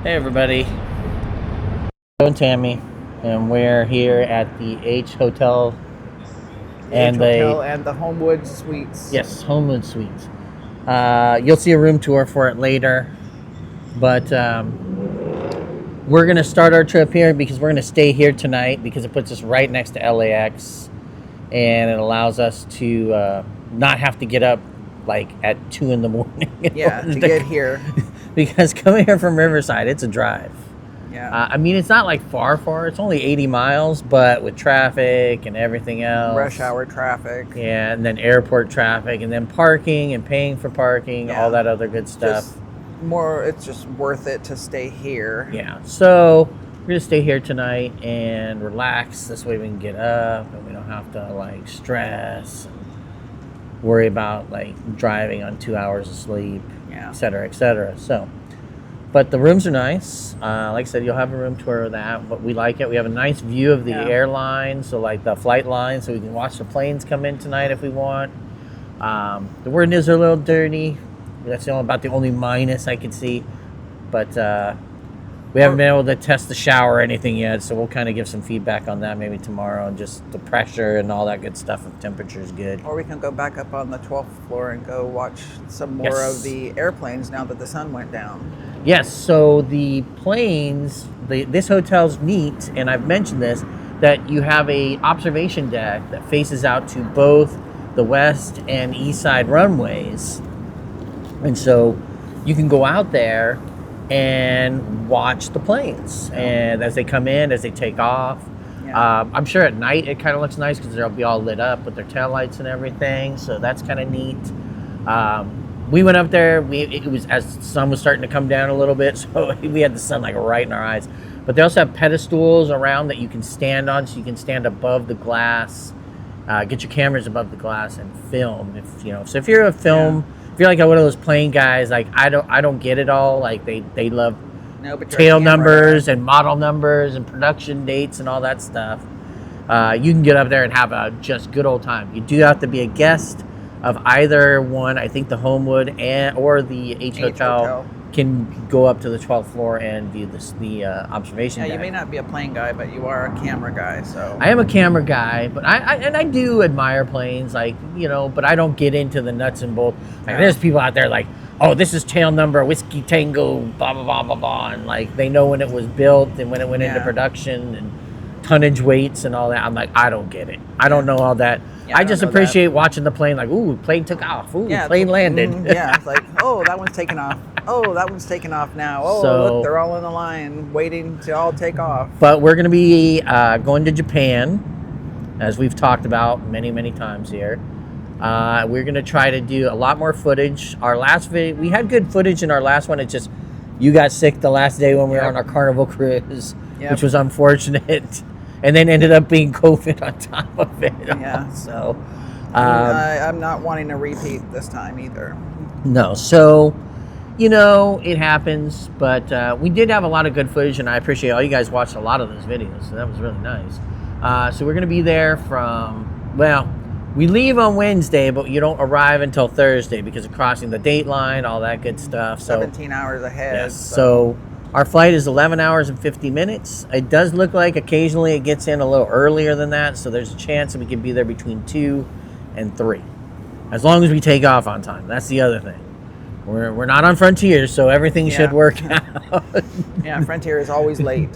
Hey everybody, Joe and Tammy, and we're here at the H Hotel The H and the Hotel and the Homewood Suites. Homewood Suites. You'll see a room tour for it later, but we're gonna start our trip here because we're gonna stay here tonight because it puts us right next to LAX, and it allows us to not have to get up like at 2 in the morning. Yeah, to get here. Because coming here from Riverside, it's a drive. Yeah. I mean, it's not like far. It's only 80 miles, but with traffic and everything else. Rush hour traffic. Yeah, and then airport traffic, and then parking and paying for parking, Yeah. all that other good stuff. It's just worth it to stay here. Yeah, so we're going to stay here tonight and relax. This way we can get up and we don't have to, like, stress and worry about, like, driving on 2 hours of sleep, Yeah. et cetera, et cetera. So... But the rooms are nice. Like I said, you'll have a room tour of that. But we like it. We have a nice view of the airline, so like the flight line, so we can watch the planes come in tonight if we want. The windows are a little dirty. That's about the only minus I can see. But we haven't been able to test the shower or anything yet, so we'll kind of give some feedback on that maybe tomorrow, and just the pressure and all that good stuff if temperature is good. Or we can go back up on the 12th floor and go watch some more of the airplanes now that the sun went down. Yes, so the planes, this hotel's neat, and I've mentioned this, that you have a observation deck that faces out to both the west and east side runways. And so you can go out there and watch the planes, and as they come in, as they take off. Yeah. I'm sure at night it kind of looks nice because they'll be all lit up with their taillights and everything, so that's kind of neat. We went up there. It was as the sun was starting to come down a little bit, so we had the sun like right in our eyes. But they also have pedestals around that you can stand on, so you can stand above the glass, get your cameras above the glass, and film. If you know, so if you're a film, if you're like one of those plane guys, like I don't get it all. Like they love tail numbers and model numbers and production dates and all that stuff. You can get up there and have a just good old time. You do have to be a guest of either one. I think the Homewood or the H Hotel can go up to the 12th floor and view the observation deck. Yeah, you may not be a plane guy, but you are a camera guy. So I am a camera guy, but I do admire planes, like, you know, but I don't get into the nuts and bolts. Like, there's people out there like, oh, this is tail number Whiskey Tango, blah blah blah blah blah, and like they know when it was built and when it went into production and tonnage weights and all that. I'm like, I don't get it. I don't know all that. I just appreciate watching the plane, like, ooh, plane took off. Ooh, plane landed. It's like, oh, that one's taking off. Oh, that one's taking off now. Oh, look, they're all in the line waiting to all take off. But we're going to be going to Japan, as we've talked about many, many times here. We're going to try to do a lot more footage. Our last video, we had good footage in our last one. It's just you got sick the last day when we were on our Carnival cruise, which was unfortunate. And then ended up being COVID on top of it. Yeah. So I'm not wanting to repeat this time either. No. So, you know, it happens. But we did have a lot of good footage, and I appreciate all you guys watched a lot of those videos. So that was really nice. So we're going to be there from, well, we leave on Wednesday, but you don't arrive until Thursday because of crossing the date line, all that good stuff. So 17 hours ahead. Yes. So our flight is 11 hours and 50 minutes. It does look like occasionally it gets in a little earlier than that, so there's a chance that we could be there between 2 and 3. As long as we take off on time. That's the other thing. We're not on Frontier, so everything should work out. Yeah, Frontier is always late.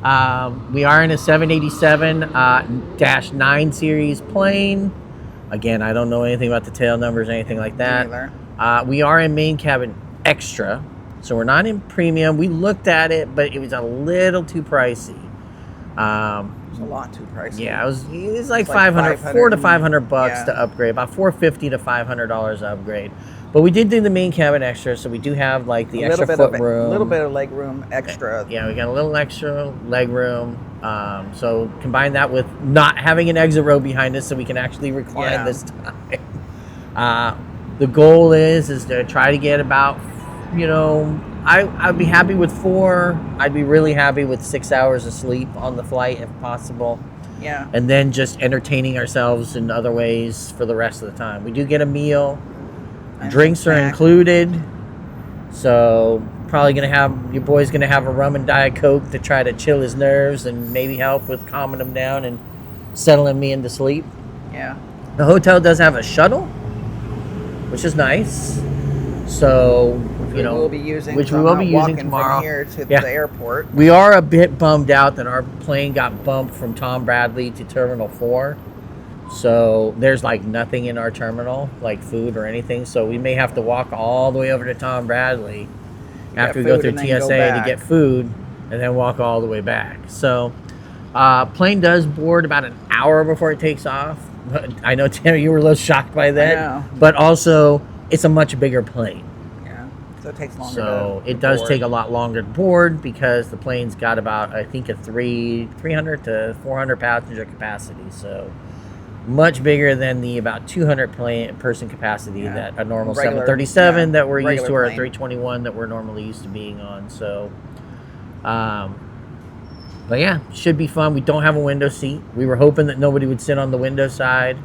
We are in a 787-9 series plane. Again, I don't know anything about the tail numbers or anything like that. We are in main cabin extra. So we're not in premium. We looked at it, but it was a little too pricey. It's a lot too pricey. Yeah, it was like $400 to $500 to upgrade, about $450 to $500 to upgrade. But we did do the main cabin extra, so we do have like the extra foot room, a little bit of leg room extra. Yeah, we got a little extra leg room. So combine that with not having an exit row behind us, so we can actually recline this time. The goal is to try to get about, you know, I'd be happy with 4. I'd be really happy with 6 hours of sleep on the flight if possible. Yeah. And then just entertaining ourselves in other ways for the rest of the time. We do get a meal. Drinks are included. So Probably your boy's gonna have a rum and Diet Coke to try to chill his nerves and maybe help with calming him down and settling me into sleep. Yeah. The hotel does have a shuttle, which is nice. So, we will be using tomorrow. From here to the airport. We are a bit bummed out that our plane got bumped from Tom Bradley to Terminal 4. So there's like nothing in our terminal, like food or anything. So we may have to walk all the way over to Tom Bradley after we go through TSA to get food and then walk all the way back. So plane does board about an hour before it takes off. I know, Tammy, you were a little shocked by that. But also, it's a much bigger plane. Yeah, so it takes longer. So it does take a lot longer to board because the plane's got about, I think, a 300 to 400 passenger capacity. So much bigger than the about 200 person capacity that a normal 737 that we're used to, or a 321 that we're normally used to being on. So, but yeah, should be fun. We don't have a window seat. We were hoping that nobody would sit on the window side.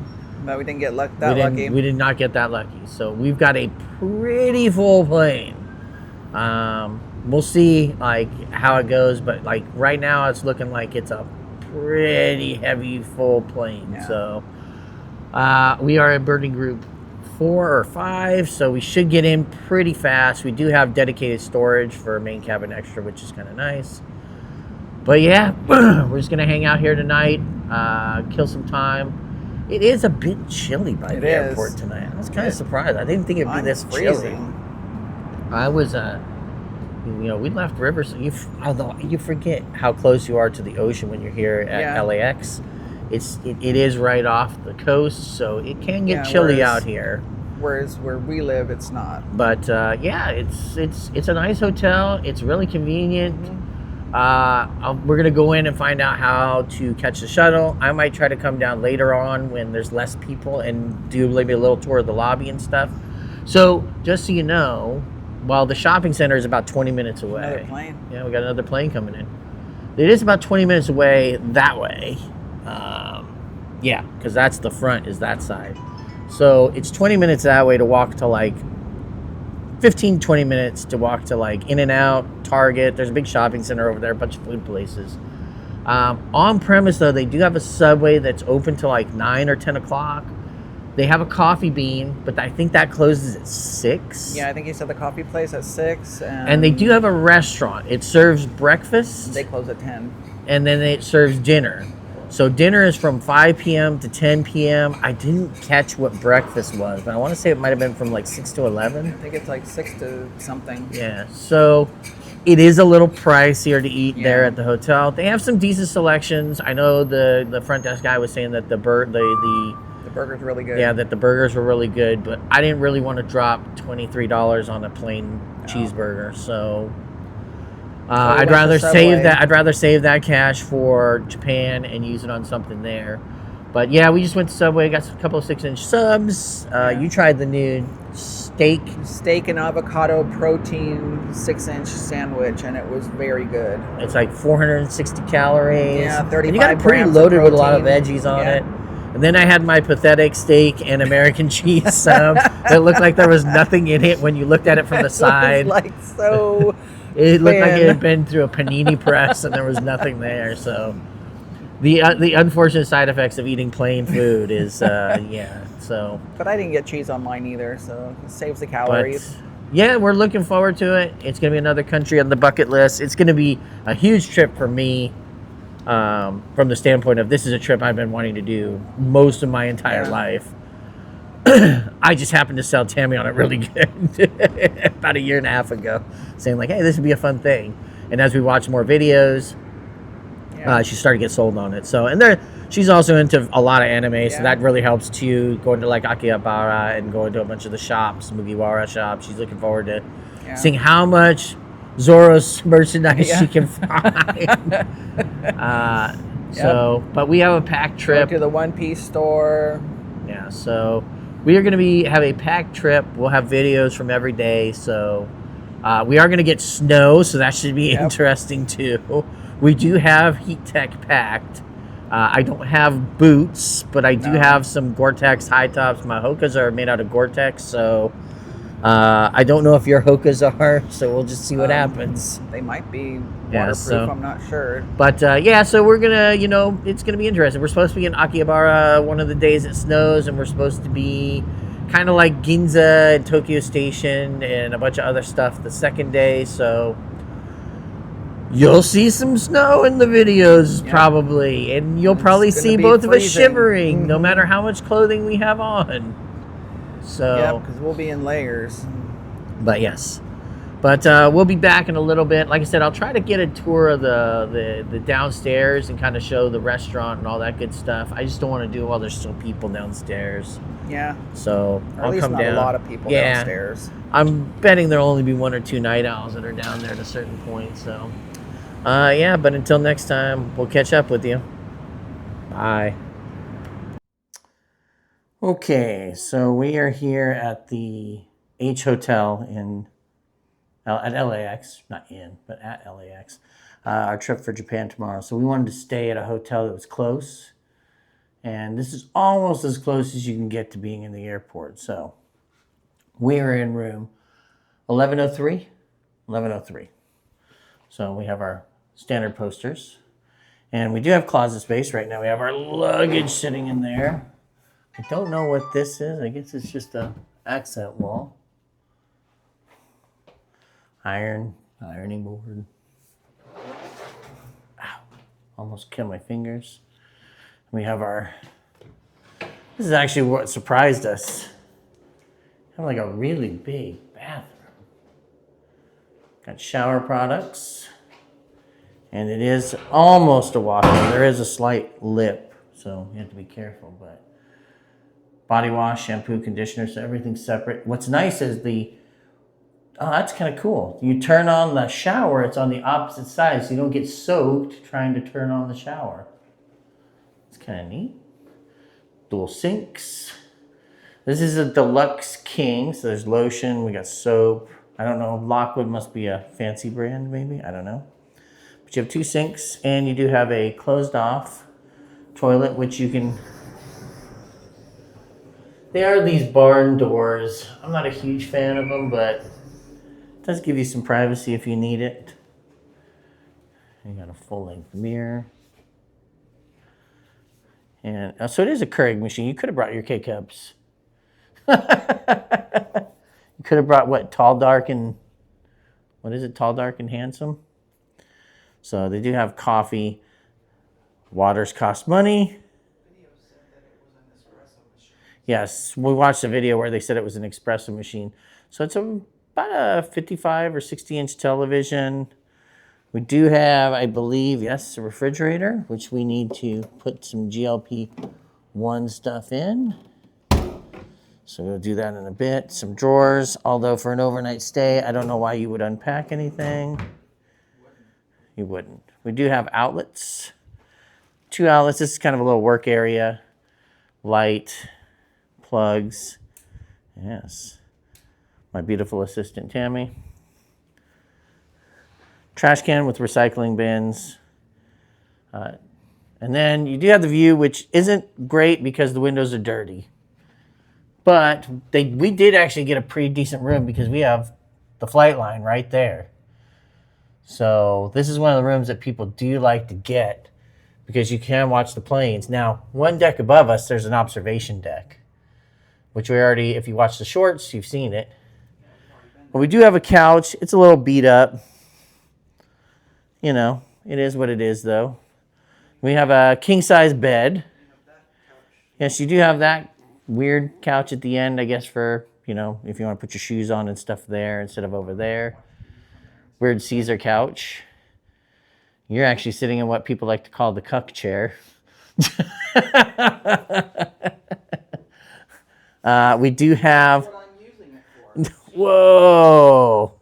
But we didn't get that lucky. We did not get that lucky. So we've got a pretty full plane. We'll see like how it goes, but like right now it's looking like it's a pretty heavy full plane. Yeah. So we are in birding group 4 or 5, so we should get in pretty fast. We do have dedicated storage for main cabin extra, which is kind of nice. But yeah, we're just gonna hang out here tonight, kill some time. It is a bit chilly by the airport tonight. I was kind of surprised. I didn't think it'd be this chilly. I was, we left Riverside. You forget how close you are to the ocean when you're here at LAX. It is right off the coast, so it can get chilly out here. Whereas where we live, it's not. But it's a nice hotel. It's really convenient. Mm-hmm. We're gonna go in and find out how to catch the shuttle. I might try to come down later on when there's less people and do maybe a little tour of the lobby and stuff. So just so you know, while the shopping center is about 20 minutes away. Another plane. Yeah, we got another plane coming in. It is about 20 minutes away that way. Because that's the front is that side. So it's 20 minutes that way to walk to like 15-20 minutes to walk to like In-N-Out, Target. There's a big shopping center over there, a bunch of food places. On premise though, they do have a Subway that's open till like 9 or 10 o'clock. They have a Coffee Bean, but I think that closes at 6. Yeah, I think you said the coffee place at 6. And they do have a restaurant. It serves breakfast. They close at 10. And then it serves dinner. So dinner is from 5 p.m. to 10 p.m. I didn't catch what breakfast was, but I want to say it might have been from like 6 to 11. I think it's like 6 to something. Yeah, so it is a little pricier to eat there at the hotel. They have some decent selections. I know the front desk guy was saying that the burger's really good. Yeah, that the burgers were really good, but I didn't really want to drop $23 on a plain cheeseburger, so I'd rather save that cash for Japan and use it on something there. But yeah, we just went to Subway, got a couple of 6-inch subs. You tried the new steak and avocado protein 6-inch sandwich, and it was very good. It's like 460 calories. Yeah, 35 and you got it pretty loaded with a lot of veggies on it. And then I had my pathetic steak and American cheese sub that looked like there was nothing in it when you looked at it from the side. It was like so. It looked like it had been through a panini press and there was nothing there. So the unfortunate side effects of eating plain food is so. But I didn't get cheese on mine either, so it saves the calories. But, yeah, we're looking forward to it. It's going to be another country on the bucket list. It's going to be a huge trip for me. From the standpoint of this is a trip I've been wanting to do most of my entire life. I just happened to sell Tammy on it really good about a year and a half ago, saying like, hey, this would be a fun thing. And as we watch more videos, she started to get sold on it. So, and she's also into a lot of anime, so that really helps too, going to like Akihabara and going to a bunch of the shops, Mugiwara shops. She's looking forward to seeing how much Zoro's merchandise she can find. But we have a packed trip. Go to the One Piece store. Yeah, so we are going to have a packed trip. We'll have videos from every day. So we are going to get snow, so that should be interesting too. We do have heat tech packed. I don't have boots, but I do have some Gore-Tex high tops. My Hokas are made out of Gore-Tex, so I don't know if your Hokas are, so we'll just see what happens. They might be waterproof. Yeah, so, I'm not sure. But yeah, so we're gonna, you know, it's gonna be interesting. We're supposed to be in Akihabara one of the days it snows, and we're supposed to be kind of like Ginza and Tokyo Station and a bunch of other stuff the second day. So you'll see some snow in the videos probably, and you'll probably see both of us shivering, no matter how much clothing we have on. So yeah, because we'll be in layers. But yes. But we'll be back in a little bit. Like I said, I'll try to get a tour of the downstairs and kind of show the restaurant and all that good stuff. I just don't want to do it while there's still people downstairs. Yeah. So I'll come down. A lot of people downstairs. I'm betting there'll only be 1 or 2 night owls that are down there at a certain point. So, yeah. But until next time, we'll catch up with you. Bye. Okay, so we are here at the H Hotel at LAX, not in, but at LAX, our trip for Japan tomorrow. So we wanted to stay at a hotel that was close, and this is almost as close as you can get to being in the airport. So we are in room 1103. So we have our standard posters, and we do have closet space right now. We have our luggage sitting in there. I don't know what this is. I guess it's just a accent wall. Ironing board. Ow, almost killed my fingers. We have this is actually what surprised us. We have like a really big bathroom. Got shower products. And it is almost a walk-in. There is a slight lip, so you have to be careful, but body wash, shampoo, conditioner, so everything's separate. What's nice is oh, that's kind of cool. You turn on the shower, it's on the opposite side, so you don't get soaked trying to turn on the shower. It's kind of neat. Dual sinks. This is a Deluxe King, so there's lotion, we got soap. I don't know, Lockwood must be a fancy brand, maybe, I don't know. But you have 2 sinks, and you do have a closed off toilet, which you can... They are these barn doors. I'm not a huge fan of them, but it does give you some privacy if you need it. You got a full-length mirror. And so it is a Keurig machine. You could have brought your K-Cups. You could have brought what? Tall, dark, and... What is it? Tall, dark, and handsome? So they do have coffee. Waters cost money. Yes, we watched a video where they said it was an espresso machine. So it's about a 55 or 60-inch television. We do have, I believe, yes, a refrigerator, which we need to put some GLP-1 stuff in. So we'll do that in a bit. Some drawers, although for an overnight stay, I don't know why you would unpack anything. You wouldn't. We do have outlets. 2 outlets. This is kind of a little work area. Light. Plugs. Yes. My beautiful assistant, Tammy. Trash can with recycling bins. And then you do have the view, which isn't great because the windows are dirty. But we did actually get a pretty decent room because we have the flight line right there. So this is one of the rooms that people do like to get because you can watch the planes. Now, one deck above us, there's an observation deck, which we already, if you watch the shorts, you've seen it. But we do have a couch. It's a little beat up. You know, it is what it is, though. We have a king-size bed. Yes, you do have that weird couch at the end, I guess, for, you know, if you want to put your shoes on and stuff there instead of over there. Weird Caesar couch. You're actually sitting in what people like to call the cuck chair. We do have... That's what I'm using it for. Whoa!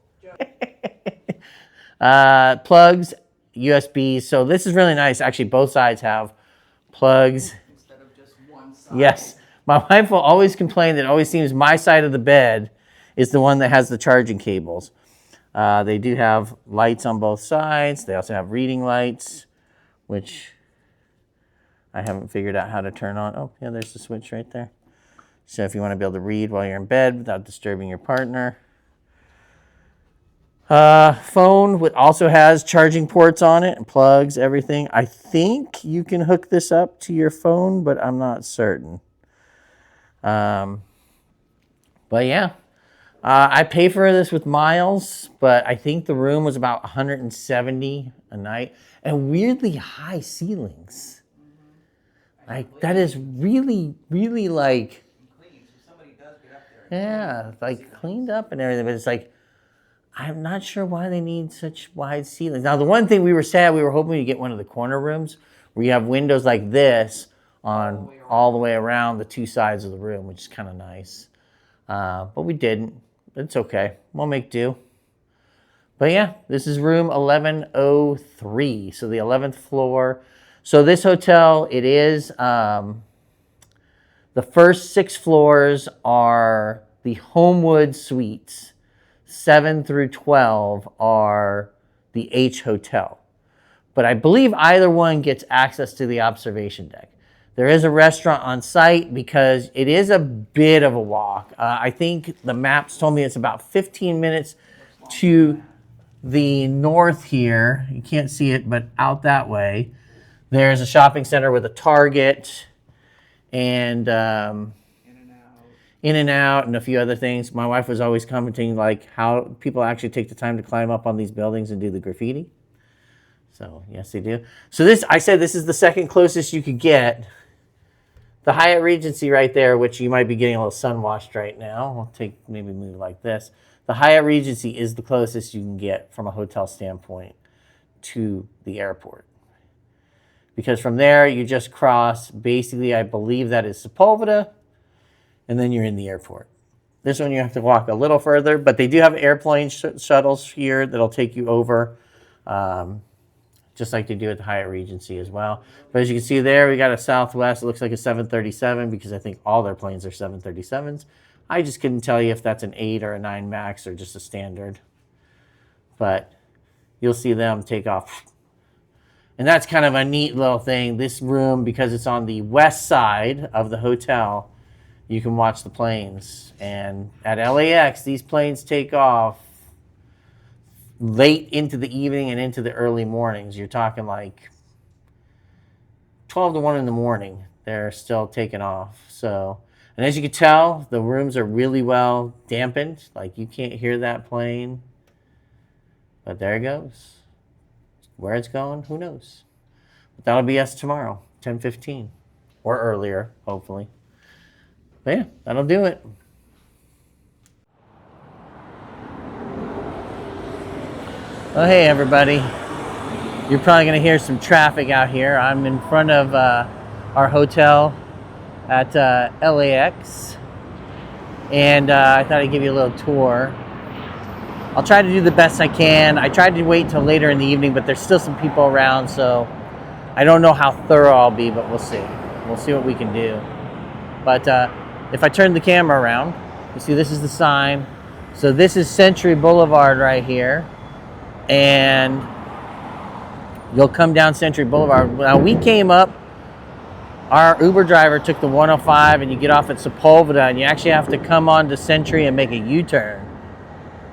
Plugs, USBs. So this is really nice. Actually, both sides have plugs. Instead of just one side. Yes. My wife will always complain that it always seems my side of the bed is the one that has the charging cables. They do have lights on both sides. They also have reading lights, which I haven't figured out how to turn on. Oh, yeah, there's the switch right there. So if you want to be able to read while you're in bed without disturbing your partner. Phone also has charging ports on it and plugs, everything. I think you can hook this up to your phone, but I'm not certain. But yeah, I pay for this with miles, but I think the room was about $170 a night, and weirdly high ceilings. Like that is really, really like, yeah, like cleaned up and everything. But it's like, I'm not sure why they need such wide ceilings. Now, the one thing we were sad, we were hoping to get one of the corner rooms where you have windows like this on all the way around the two sides of the room, which is kind of nice. But we didn't. It's okay. We'll make do. But yeah, this is room 1103. So the 11th floor. So this hotel, it is, the first 6 floors are the Homewood Suites. 7 through 12 are the H Hotel. But I believe either one gets access to the observation deck. There is a restaurant on site because it is a bit of a walk. I think the maps told me it's about 15 minutes to the north here. You can't see it, but out that way. There's a shopping center with a Target and In and Out and a few other things. My wife was always commenting like how people actually take the time to climb up on these buildings and do the graffiti. So yes, they do. So this, I said this is the second closest you could get. The Hyatt Regency right there, which you might be getting a little sun washed right now. I'll maybe move like this. The Hyatt Regency is the closest you can get from a hotel standpoint to the airport. Because from there, you just cross, basically, I believe that is Sepulveda, and then you're in the airport. This one you have to walk a little further, but they do have airplane shuttles here that'll take you over, just like they do at the Hyatt Regency as well. But as you can see there, we got a Southwest. It looks like a 737 because I think all their planes are 737s. I just couldn't tell you if that's an 8 or a 9 MAX or just a standard. But you'll see them take off. And that's kind of a neat little thing. This room, because it's on the west side of the hotel, you can watch the planes. And at LAX, these planes take off late into the evening and into the early mornings. You're talking like 12 to 1 in the morning. They're still taking off. So, and as you can tell, the rooms are really well dampened. Like you can't hear that plane. But there it goes. Where it's going, who knows? But that'll be us tomorrow, 10:15. Or earlier, hopefully. But yeah, that'll do it. Well, hey everybody. You're probably going to hear some traffic out here. I'm in front of our hotel at LAX. And I thought I'd give you a little tour. I'll try to do the best I can. I tried to wait till later in the evening, but there's still some people around, so I don't know how thorough I'll be, but we'll see. We'll see what we can do. But if I turn the camera around, you see this is the sign. So this is Century Boulevard right here. And you'll come down Century Boulevard. Now we came up, our Uber driver took the 105 and you get off at Sepulveda and you actually have to come on to Century and make a U-turn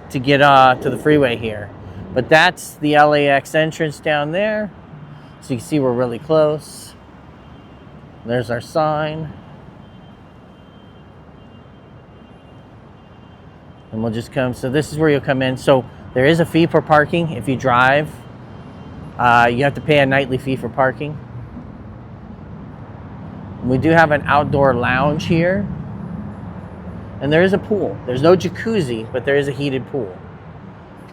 to get to the freeway here. But that's the LAX entrance down there. So you can see we're really close. There's our sign. And we'll just come, so this is where you'll come in. So there is a fee for parking if you drive. You have to pay a nightly fee for parking. We do have an outdoor lounge here. And there is a pool. There's no jacuzzi, but there is a heated pool.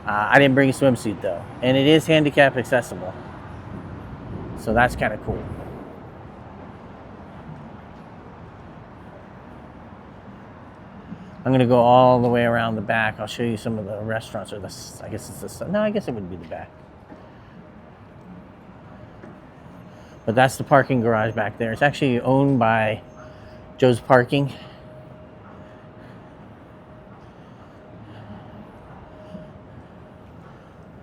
I didn't bring a swimsuit though. And it is handicap accessible. So that's kind of cool. I'm gonna go all the way around the back. I'll show you some of the restaurants, or I guess it's this, no, I guess it would be the back. But that's the parking garage back there. It's actually owned by Joe's Parking.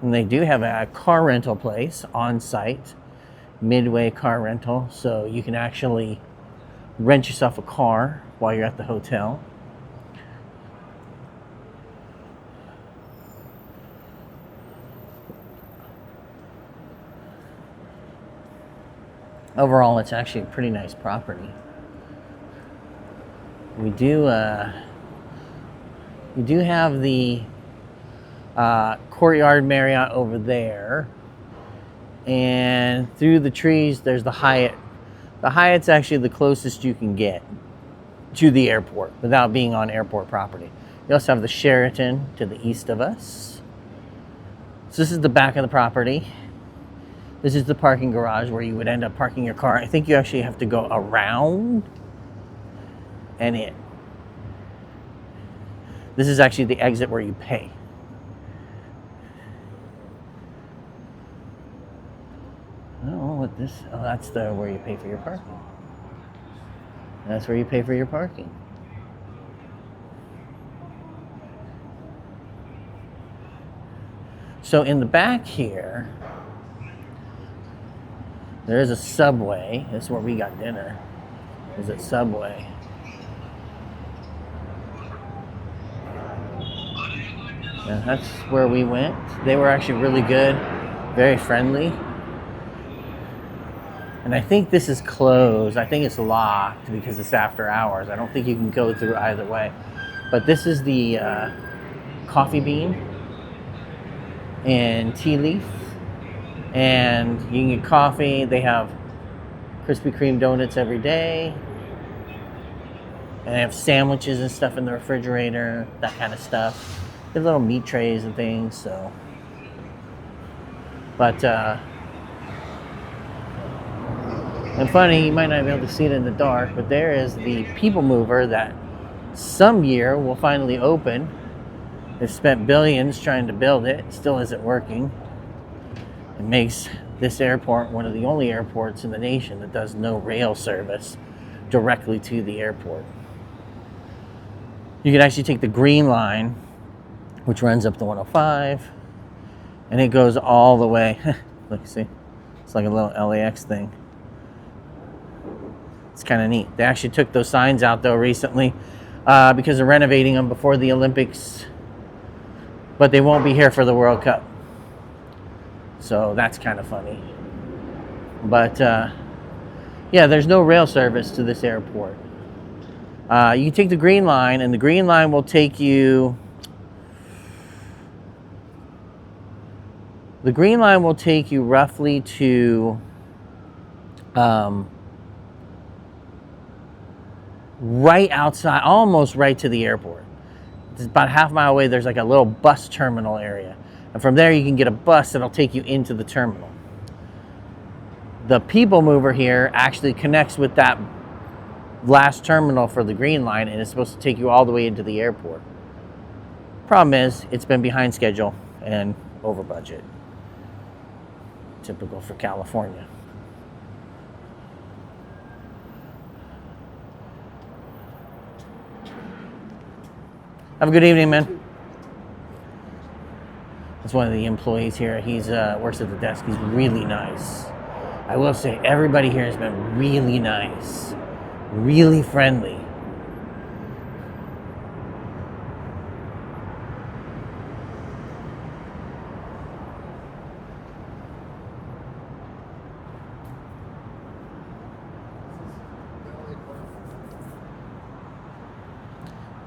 And they do have a car rental place on site, Midway Car Rental, so you can actually rent yourself a car while you're at the hotel. Overall, it's actually a pretty nice property. We do have the Courtyard Marriott over there, and through the trees there's the Hyatt. The Hyatt's actually the closest you can get to the airport without being on airport property. You also have the Sheraton to the east of us. So this is the back of the property. This is the parking garage where you would end up parking your car. I think you actually have to go around and in. This is actually the exit where you pay. I don't know what this, oh, that's the where you pay for your parking. That's where you pay for your parking. So in the back here, there is a Subway. This is where we got dinner. Is it Subway? Yeah, that's where we went. They were actually really good, very friendly. And I think this is closed. I think it's locked because it's after hours. I don't think you can go through either way. But this is the Coffee Bean and Tea Leaf. And you can get coffee. They have Krispy Kreme donuts every day. And they have sandwiches and stuff in the refrigerator, that kind of stuff. They have little meat trays and things, so. But, and funny, you might not be able to see it in the dark, but there is the people mover that some year will finally open. They've spent billions trying to build it. It still isn't working. It makes this airport one of the only airports in the nation that does no rail service directly to the airport. You can actually take the Green Line, which runs up to 105, and it goes all the way. Look, see? It's like a little LAX thing. It's kind of neat. They actually took those signs out, though, recently because they're renovating them before the Olympics, but they won't be here for the World Cup. So that's kind of funny. But, yeah, there's no rail service to this airport. You can take the Green Line, and the Green Line will take you... The Green Line will take you roughly to... right outside, almost right to the airport. It's about a half mile away. There's like a little bus terminal area. And from there, you can get a bus that'll take you into the terminal. The people mover here actually connects with that last terminal for the Green Line, and it's supposed to take you all the way into the airport. Problem is, it's been behind schedule and over budget. Typical for California. Have a good evening, man. That's one of the employees here. He's works at the desk. He's really nice. I will say, everybody here has been really nice, really friendly.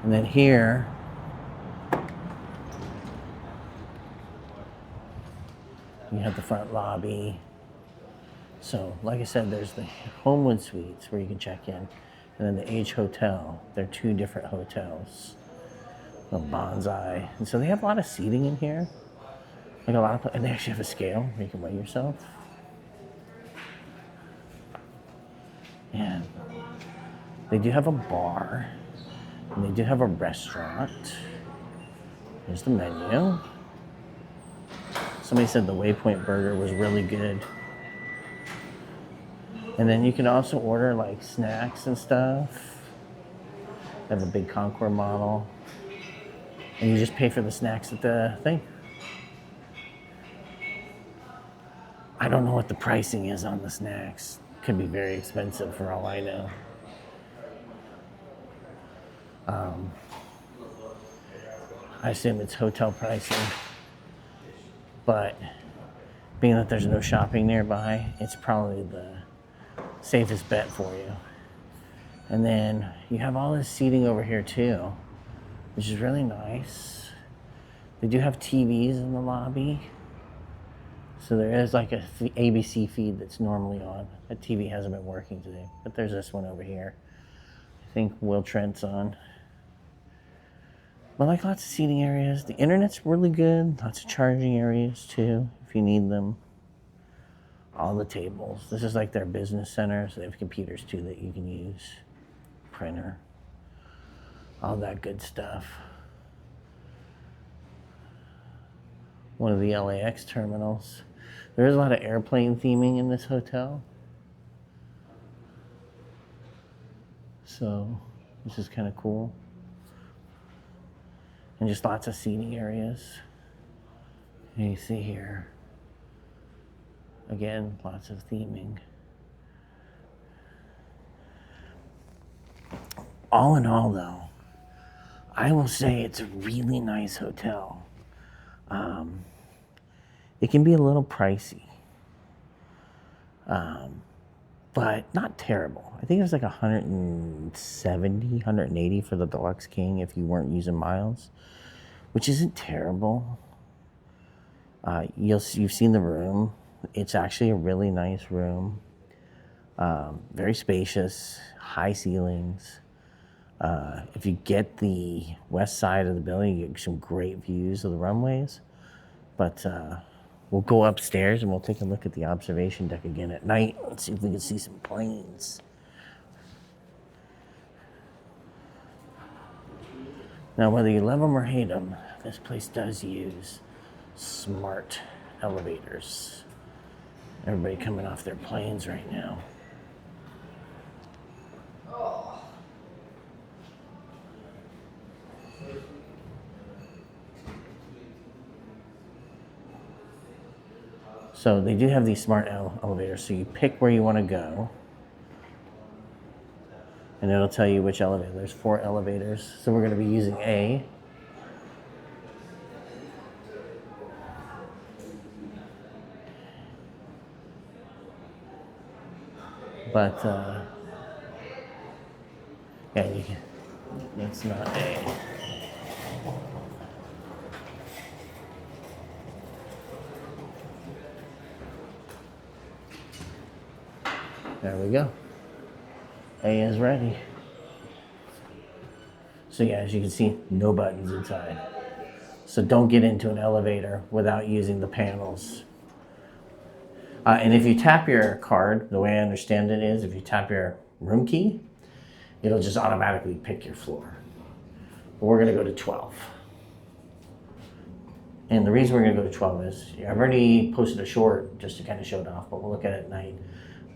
And then here, you have the front lobby. So, like I said, there's the Homewood Suites where you can check in, and then the H Hotel. They're two different hotels. A bonsai, and so they have a lot of seating in here, like a lot of, and they actually have a scale where you can weigh yourself. And they do have a bar, and they do have a restaurant. Here's the menu. Somebody said the Waypoint Burger was really good. And then you can also order like snacks and stuff. They have a big Concours model. And you just pay for the snacks at the thing. I don't know what the pricing is on the snacks. Could be very expensive for all I know. I assume it's hotel pricing, but being that there's no shopping nearby, it's probably the safest bet for you. And then you have all this seating over here too, which is really nice. They do have TVs in the lobby. So there is like a ABC feed that's normally on. That TV hasn't been working today, but there's this one over here. I think Will Trent's on. But like lots of seating areas. The internet's really good. Lots of charging areas too, if you need them. All the tables. This is like their business center, so they have computers too that you can use. Printer. All that good stuff. One of the LAX terminals. There is a lot of airplane theming in this hotel. So this is kind of cool. And just lots of seating areas. And you see here, again, lots of theming. All in all, though, I will say it's a really nice hotel. It can be a little pricey, but not terrible. I think it was like 170, 180 for the Deluxe King if you weren't using miles, which isn't terrible. You've seen the room. It's actually a really nice room. Very spacious, high ceilings. If you get the west side of the building, you get some great views of the runways. But we'll go upstairs and we'll take a look at the observation deck again at night. Let's see if we can see some planes. Now, whether you love them or hate them, this place does use smart elevators. Everybody coming off their planes right now. So they do have these smart elevators. So you pick where you want to go. And it'll tell you which elevator. There's 4 elevators. So we're going to be using A. But, yeah, it's not A. There we go. A is ready. So yeah, as you can see, no buttons inside. So don't get into an elevator without using the panels. And if you tap your card, the way I understand it is, if you tap your room key, it'll just automatically pick your floor. But we're gonna go to 12. And the reason we're gonna go to 12 is, I've already posted a short just to kind of show it off, but we'll look at it at night.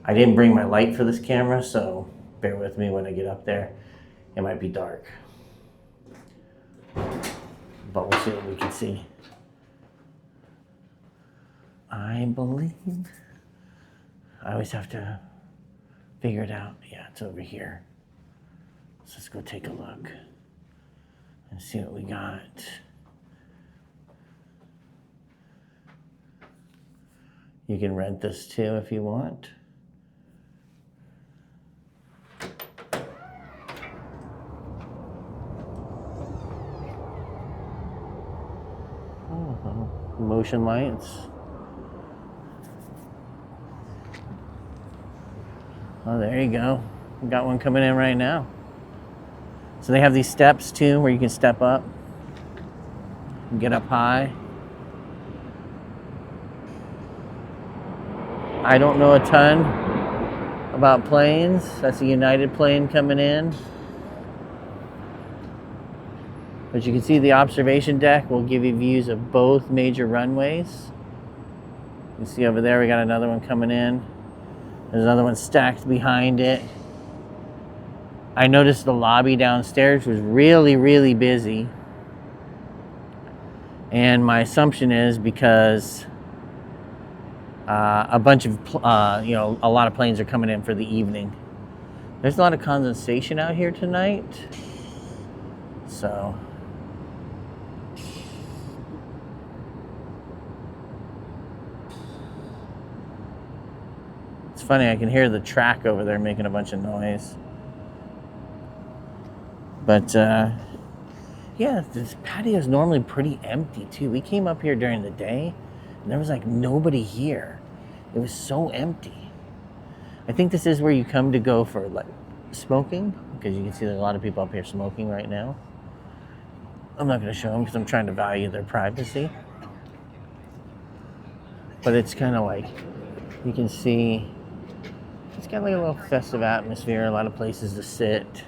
I didn't bring my light for this camera, so bear with me when I get up there. It might be dark. But we'll see what we can see. I believe, I always have to figure it out. Yeah, it's over here. So let's go take a look and see what we got. You can rent this too if you want. Motion lights. Oh, there you go. We got one coming in right now. So they have these steps too where you can step up and get up high. I don't know a ton about planes. That's a United plane coming in. But you can see the observation deck will give you views of both major runways. You can see over there we got another one coming in. There's another one stacked behind it. I noticed the lobby downstairs was really, really busy. And my assumption is because a bunch of, a lot of planes are coming in for the evening. There's a lot of condensation out here tonight. So it's funny, I can hear the track over there making a bunch of noise. But yeah, this patio is normally pretty empty too. We came up here during the day and there was like nobody here. It was so empty. I think this is where you come to go for like smoking, because you can see there's a lot of people up here smoking right now. I'm not going to show them because I'm trying to value their privacy. But it's kind of like, you can see, it's got like a little festive atmosphere, a lot of places to sit.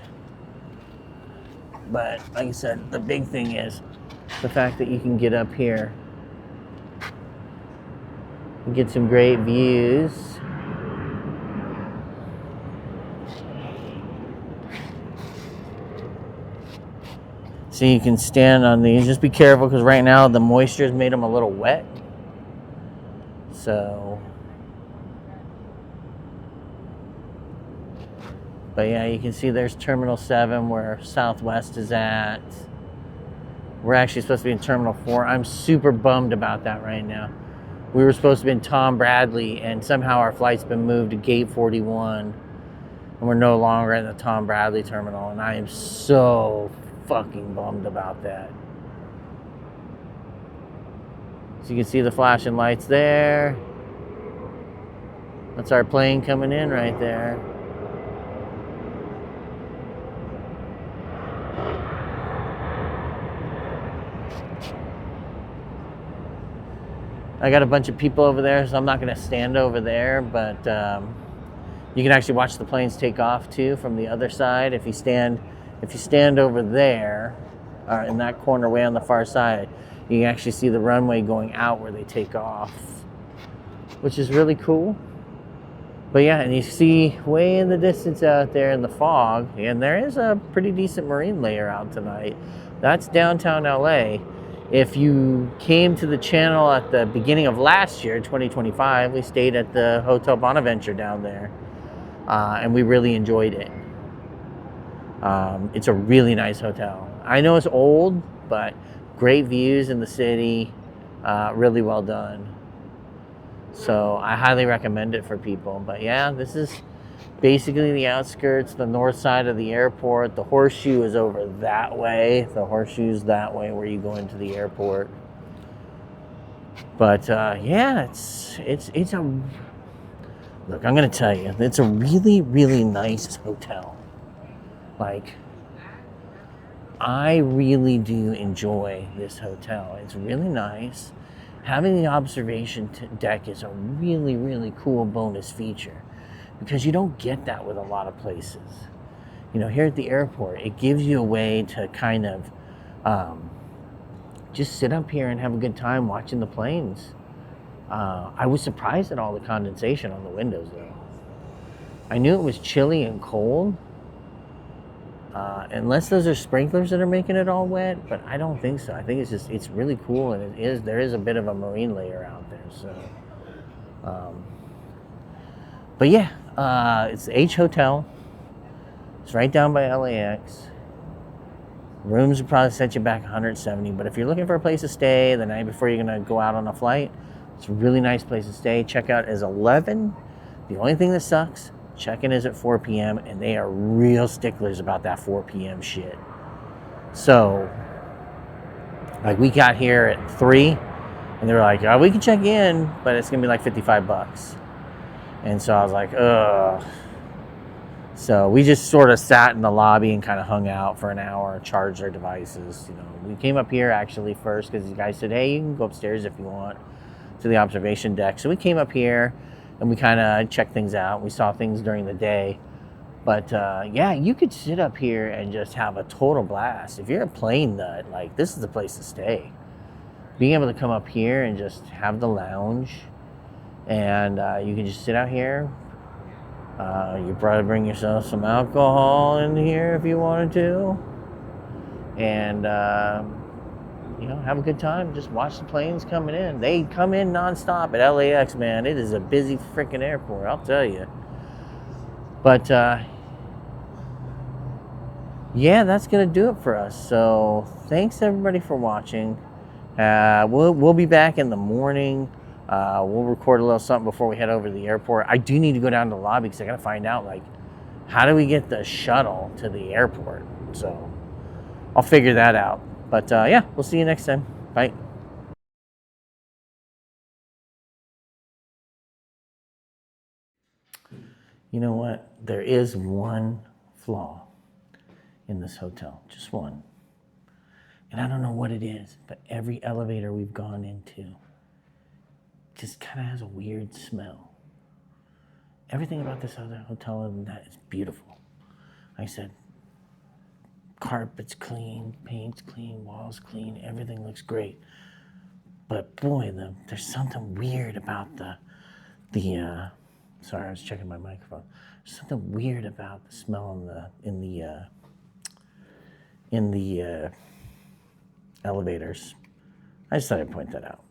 But like I said, the big thing is the fact that you can get up here and get some great views. So you can stand on these. Just be careful because right now the moisture has made them a little wet. So, but yeah, you can see there's Terminal 7 where Southwest is at. We're actually supposed to be in Terminal 4. I'm super bummed about that right now. We were supposed to be in Tom Bradley, and somehow our flight's been moved to Gate 41, and we're no longer in the Tom Bradley terminal, and I am so fucking bummed about that. So you can see the flashing lights there. That's our plane coming in right there. I got a bunch of people over there, so I'm not going to stand over there, but you can actually watch the planes take off too from the other side. If you stand over there, in that corner way on the far side, you can actually see the runway going out where they take off, which is really cool. But yeah, and you see way in the distance out there in the fog, and there is a pretty decent marine layer out tonight. That's downtown LA. If you came to the channel at the beginning of last year, 2025, we stayed at the Hotel Bonaventure down there, and we really enjoyed it. It's a really nice hotel. I know it's old, but great views in the city, really well done. So I highly recommend it for people. But yeah, this is basically the outskirts, the north side of the airport. The Horseshoe is over that way. The Horseshoe's that way where you go into the airport. But yeah, it's a, look, I'm gonna tell you, it's a really, really nice hotel. Like, I really do enjoy this hotel. It's really nice. Having the observation deck is a really, really cool bonus feature, because you don't get that with a lot of places. You know, here at the airport, it gives you a way to kind of just sit up here and have a good time watching the planes. I was surprised at all the condensation on the windows, though. I knew it was chilly and cold, unless those are sprinklers that are making it all wet, but I don't think so. I think it's really cool, and there is a bit of a marine layer out there. So, but yeah, it's the H Hotel. It's right down by LAX. Rooms would probably set you back $170, but if you're looking for a place to stay the night before you're gonna go out on a flight, it's a really nice place to stay. Checkout is 11. The only thing that sucks, check-in is at 4 p.m. and they are real sticklers about that 4 p.m. shit. So, like, we got here at 3 and they were like, oh, we can check in, but it's gonna be like $55. And so I was like, ugh. So we just sort of sat in the lobby and kind of hung out for an hour, charged our devices. You know, we came up here actually first because the guy said, hey, you can go upstairs if you want to the observation deck. So we came up here and we kind of checked things out. We saw things during the day. But yeah, you could sit up here and just have a total blast. If you're a plane nut, like, this is the place to stay. Being able to come up here and just have the lounge, and you can just sit out here. You probably bring yourself some alcohol in here if you wanted to, and you know, have a good time. Just watch the planes coming in. They come in nonstop at LAX, man. It is a busy freaking airport, I'll tell you. But yeah, that's gonna do it for us. So thanks everybody for watching. We'll be back in the morning. We'll record a little something before we head over to the airport. I do need to go down to the lobby because I gotta find out like how do we get the shuttle to the airport. So I'll figure that out. But yeah, we'll see you next time. Bye. You know what? There is one flaw in this hotel, just one. And I don't know what it is, but every elevator we've gone into just kind of has a weird smell. Everything about this other hotel and that is beautiful. Like I said, carpet's clean, paint's clean, walls clean, everything looks great. But boy, there's something weird about sorry, I was checking my microphone. There's something weird about the smell in the elevators. I just thought I'd point that out.